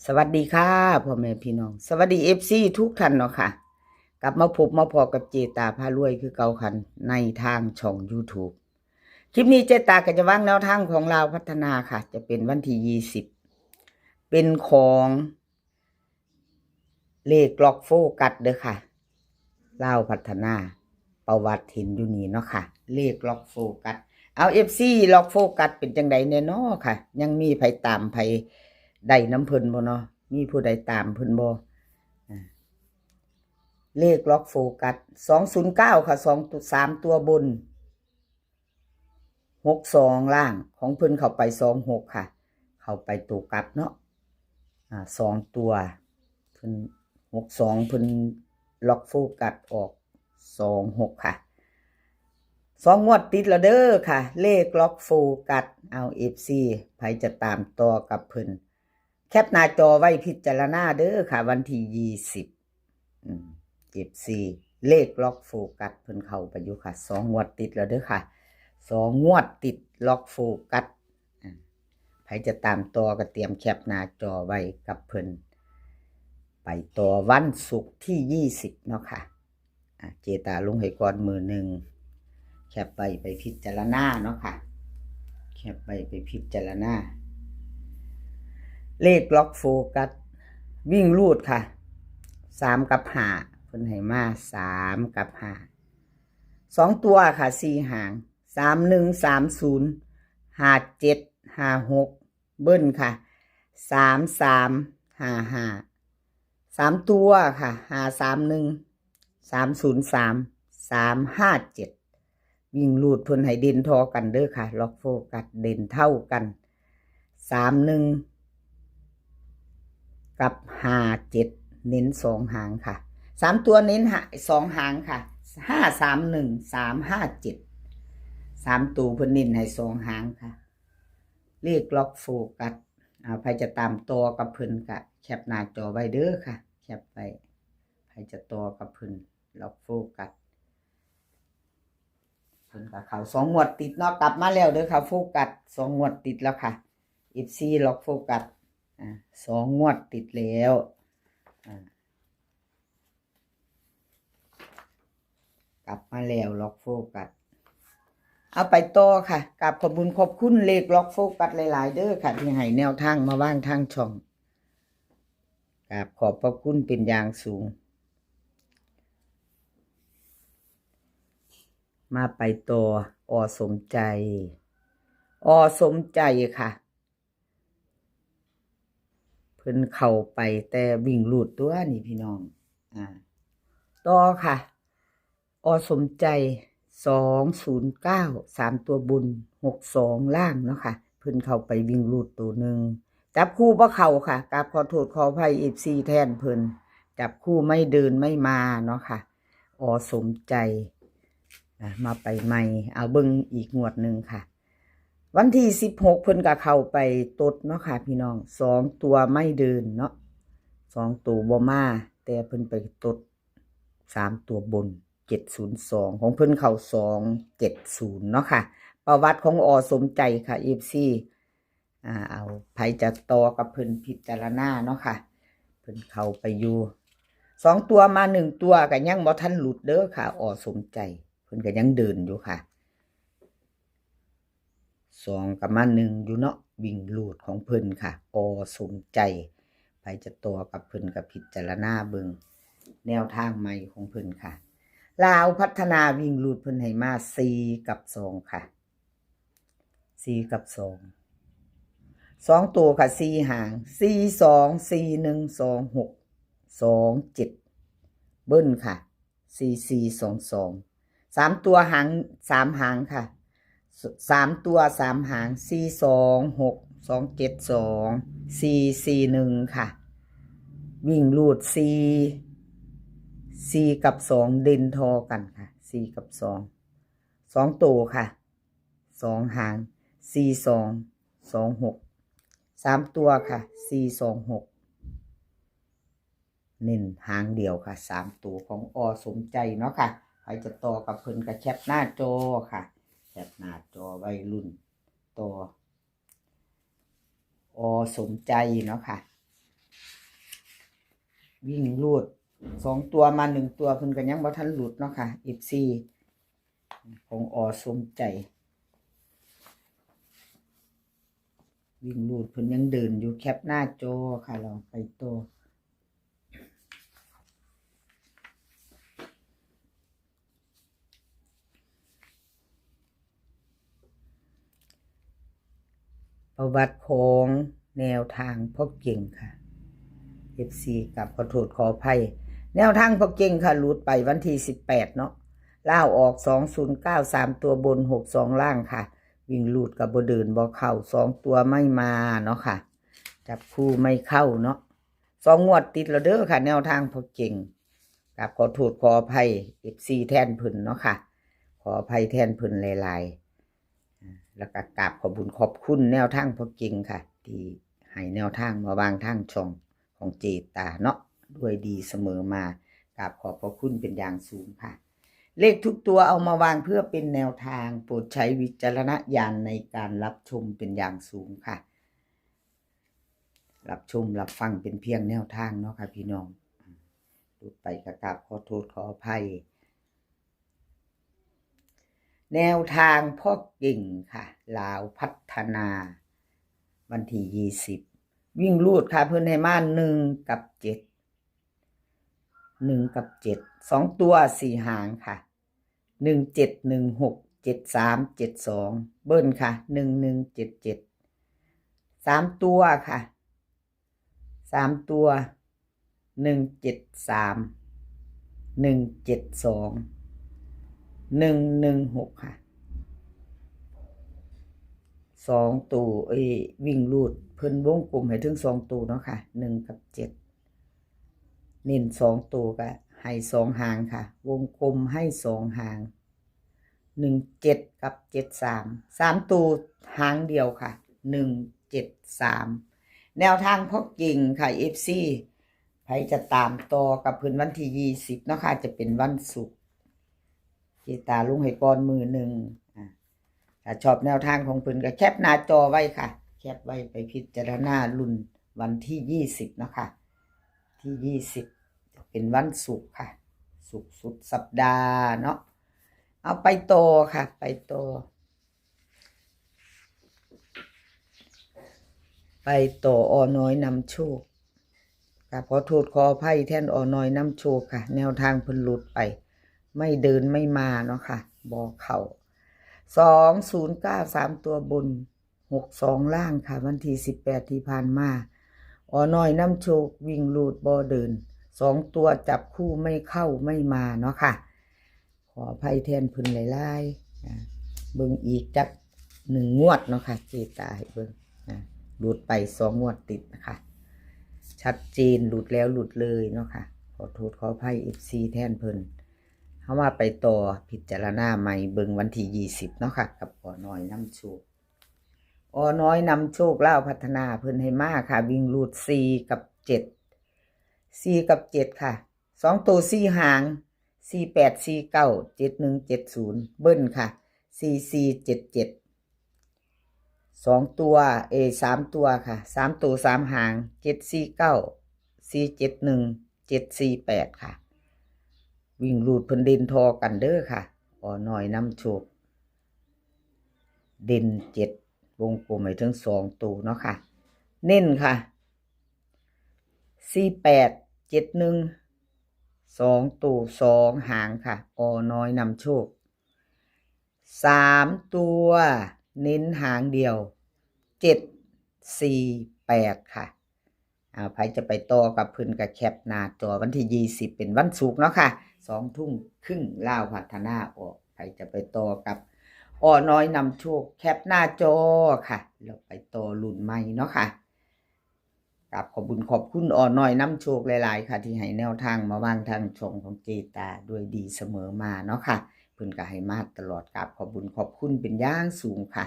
สวัสดีค่ะพ่อแม่พี่น้องสวัสดีFCทุกท่านเนาะค่ะกลับมาพบมาพอกับเจตาพารวยคือเก่าคันในทางช่อง YouTube คลิปนี้เจตาก็จะวางแนวทางของเราพัฒนาค่ะจะเป็นวันที่20เป็นของเลขล็อกโฟกัสเด้อค่ะลาวพัฒนาประวัติเห็นอยู่นี่เนาะค่ะเลขล็อกโฟกัสเอา FC ล็อกโฟกัสเป็นจังใดแน่เนาะค่ะยังมีไผตามไผได้น้ำเพิ่นบ่เนาะมีผู้ใดตามเพิ่นบ่เลขล็อกโฟกัส209ค่ะ3ตัวบน62ล่างของเพิ่นเข้าไป26ค่ะเข้าไปตัวกลับเนาะ2ตัวเพิ่น62เพิ่นล็อกโฟกัสออก26ค่ะ2งวดติดแล้วเด้อค่ะเลขล็อกโฟกัสเอา FC ไผจะตามต่อกับเพิ่นแคปหน้าจอไว้พิจารณาเด้อค่ะวันที่20FC เลขล็อกโฟกัสเพิ่นเข้าไปอยู่ค่ะ2งวดติดแล้วเด้อค่ะ2งวดติดล็อกโฟกัสใครจะตามต่อก็เตรียมแคปหน้าจอไว้กับเพิ่นไปต่อวันศุกร์ที่20เนาะค่ะเจตาลงให้ก่อนมือหนึ่งแคปไปพิจารณาเนาะค่ะแคปไปพิจารณาเลขล็อกโฟกัสวิ่งรูดค่ะ3กับ5เพิ่นให้มา3กับ5 2ตัวค่ะ4หาง31305756เบิ้ลค่ะ3355 3ตัวค่ะ531303 357วิ่งรูดเพิ่นให้เด่นทอกันเด้อค่ะล็อกโฟกัสเด่นเท่ากัน31กับ57เน้น2หางค่ะ3ตัวเน้น2หางค่ะ531357 3ตัวเพิ่นเน้นให้2หางค่ะเลขล็อกโฟกัสใครจะตามต่อกับเพิ่นก็แคปหน้าจอไว้เด้อค่ะแคปไปใครจะต่อกับเพิ่นล็อกโฟกัสเพิ่นก็เข้า2งวดติดเนาะกลับมาแล้วเด้อค่ะโฟกัส2งวดติดแล้วค่ะ FC ล็อกโฟกัส2งวดติดแล้วกลับมาแล้วล็อกโฟกัสเอาไปต่อค่ะกับขอบคุณเลขล็อกโฟกัสหลายๆเด้อค่ะที่ให้แนวทางมาว่างทางช่องกับขอบพระคุณเป็นอย่างสูงมาไปต่อสมใจสมใจค่ะเพิ่นเข้าไปแต่วิ่งลูดตัวนี่พี่น้องต่อค่ะสมใจ209 3ตัวบุญ62ล่างเนาะค่ะเพิ่นเข้าไปวิ่งลูดตัวหนึ่งจับคู่บ่เข้าค่ะกราบขอโทษขออภัย FC แทนเพิ่นจับคู่ไม่เดินไม่มาเนาะค่ะสมใจมาไปใหม่เอาเบิ่งอีกงวดหนึ่งค่ะวันที่16เพิ่นก็เข้าไปตดเนาะค่ะพี่น้อง2ตัวไม่เดินเนาะ2ตัวบ่มาแต่เพิ่นไปตด3ตัวบน702ของเพิ่นเข้า270เนาะค่ะประวัติของสมใจค่ะ FC เอาไผจะต่อกับเพิ่นพิจารณาเนาะค่ะเพิ่นเข้าไปอยู่2ตัวมา1ตัวก็ยังบ่ทันหลุดเด้อค่ะสมใจเพิ่นก็ยังเดินอยู่ค่ะ2กับมา1อยู่เนาะวิ่งลูดของเพิ่นค่ะสมใจไผจะต่อกับเพิ่นก็พิจารณาเบิ่งแนวทางใหม่ของเพิ่นค่ะลาวพัฒนาวิ่งลูดเพิ่นให้มา4กับ2ค่ะ4กับ2ตัวค่ะ4หาง42 4126 27เบิ้ลค่ะ4422 3ตัวหาง3หางค่ะ3ตัว3หาง426 272 441ค่ะวิ่งลูด4กับ2เด่นทอกันค่ะ4กับ2ตัวค่ะ2หาง4226 3ตัวค่ะ426เน้นหางเดียวค่ะ3ตัวของสมใจเนาะค่ะใครจะต่อกับเพิ่นก็แคปหน้าจอค่ะแคปหน้าจอไว้รุ่นต่อสมใจเนาะค่ะ วิ่งรูด2ตัวมา1ตัวเพิ่นก็ยังบ่ทันหลุดเนาะค่ะ FC ของอสมใจวิ่งรูดเพิ่นยังเดินอยู่แคปหน้าจอค่ะเราไปตัวประวัติของแนวทางพ่อเก่งค่ะ FC กับขอโทษขออภัยแนวทางพ่อเก่งค่ะหลุดไปวันที่18เนาะล่าวออก209 3ตัวบน62ล่างค่ะวิ่งหลุดกับบ่เดินบ่เข้า2ตัวไม่มาเนาะค่ะจับคู่ไม่เข้าเนาะ2งวดติดแล้วเด้อค่ะแนวทางพ่อเก่งกับขอโทษขออภัย FC แทนเพิ่นเนาะค่ะขออภัยแทนเพิ่นหลายๆแล้วก็กราบขอบคุณขอบคุณแนวทางพ่อเก่งค่ะที่ให้แนวทางมาวางทางช่องของเจตาเนาะด้วยดีเสมอมากราบขอบพระคุณเป็นอย่างสูงค่ะเลขทุกตัวเอามาวางเพื่อเป็นแนวทางโปรดใช้วิจารณญาณในการรับชมเป็นอย่างสูงค่ะรับชมรับฟังเป็นเพียงแนวทางเนาะค่ะพี่น้องดูไปกราบขอโทษขออภัยแนวทางพ่อเก่งค่ะลาวพัฒนาวันที่20วิ่งรูดค่ะเพิ่นให้มา1 กับ 7 1 กับ 7 2ตัว4หางค่ะ1 7 1 6 7 3 7 2เบิ้ลค่ะ1 1 7 7 3ตัวค่ะ3ตัว1 7 3 1 7 2 1 1 6ค่ะ2ตัววิ่งรูดเพิ่นวงกลมให้ถึง2ตัวเนาะค่ะ1 กับ 7เน้น2ตัวก็ให้2หางค่ะวงกลมให้2หาง1 7 กับ 7 3ตัวหางเดียวค่ะ1 7 3แนวทางพ่อเก่งค่ะ FC ใครจะตามต่อกับเพิ่นวันที่20เนาะค่ะจะเป็นวันศุกร์เจตาลุงให้ก่อนมือหนึ่งถ้าชอบแนวทางของเพิ่นก็แคปหน้าจอไว้ค่ะแคปไว้ไปพิจารณาลุ้นวันที่20เนาะค่ะที่20จะเป็นวันศุกร์ค่ะศุกร์สุดสัปดาห์เนาะเอาไปต่อค่ะไปต่อน้อยนำโชคค่ะขอโทษขออภัยแทนน้อยนำโชคค่ะแนวทางเพิ่นหลุดไปไม่เดินไม่มาเนาะค่ะบ่เข้า209 3ตัวบน62ล่างค่ะวันที่18ที่ผ่านมาน้อยนำโชควิ่งหลุดบ่เดิน2ตัวจับคู่ไม่เข้าไม่มาเนาะค่ะขออภัยแทนเพิ่นหลายๆเบิ่งอีกจัก1งวดเนาะค่ะเจตาให้เบิ่งหลุดไป2งวดติดนะคะชัดเจนหลุดแล้วหลุดเลยเนาะค่ะขอโทษขออภัย FC แทนเพิ่นเฮามาไปต่อพิจารณาใหม่เบิ่งวันที่20เนาะค่ะกับน้อยนำโชคน้อยนำโชคลาวพัฒนาเพิ่นให้มาค่ะวิ่งรูด4 กับ 7 4 กับ 7ค่ะ2ตัว4หาง48 49 71 70เบิ้ลค่ะ44 77 2ตัว3ตัวค่ะ3ตัว3หาง749 471 748ค่ะวิ่งรูดเพิ่นเด่นทอกันเด้อค่ะน้อยนำโชคเด่น7วงกลมให้ถึง2ตัวเนาะค่ะเน้นค่ะ48 71 2ตัว2หางค่ะน้อยนำโชค3ตัวเน้นหางเดียว7 4 8ค่ะใครจะไปต่อกับเพิ่นกับแคปหน้าจอวันที่20เป็นวันศุกร์เนาะค่ะ20:30ลาวพัฒนาออกใครจะไปต่อกับน้อยนำโชคแคปหน้าจอค่ะแล้วไปต่อรุ่นใหม่เนาะค่ะกับขอบคุณขอบคุณน้อยนำโชคหลายๆค่ะที่ให้แนวทางมาวางทางช่องของเจตาด้วยดีเสมอมาเนาะค่ะเพิ่นก็ให้มาตลอดกับขอบคุณขอบคุณเป็นอย่างสูงค่ะ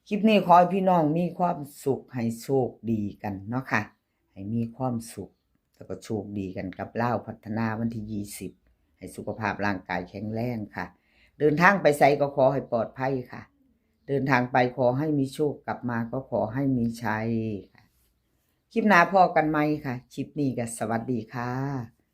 คลิปนี้ขอให้พี่น้องมีความสุขให้โชคดีกันเนาะค่ะให้มีความสุขแล้วก็โชคดีกันกับลาวพัฒนาวันที่20ให้สุขภาพร่างกายแข็งแรงค่ะเดินทางไปไสก็ขอให้ปลอดภัยค่ะเดินทางไปขอให้มีโชคกลับมาก็ขอให้มีชัยค่ะค คลิปหน้าพอกันไหมค่ะคลิปนี้ก็สวัสดีค่ะ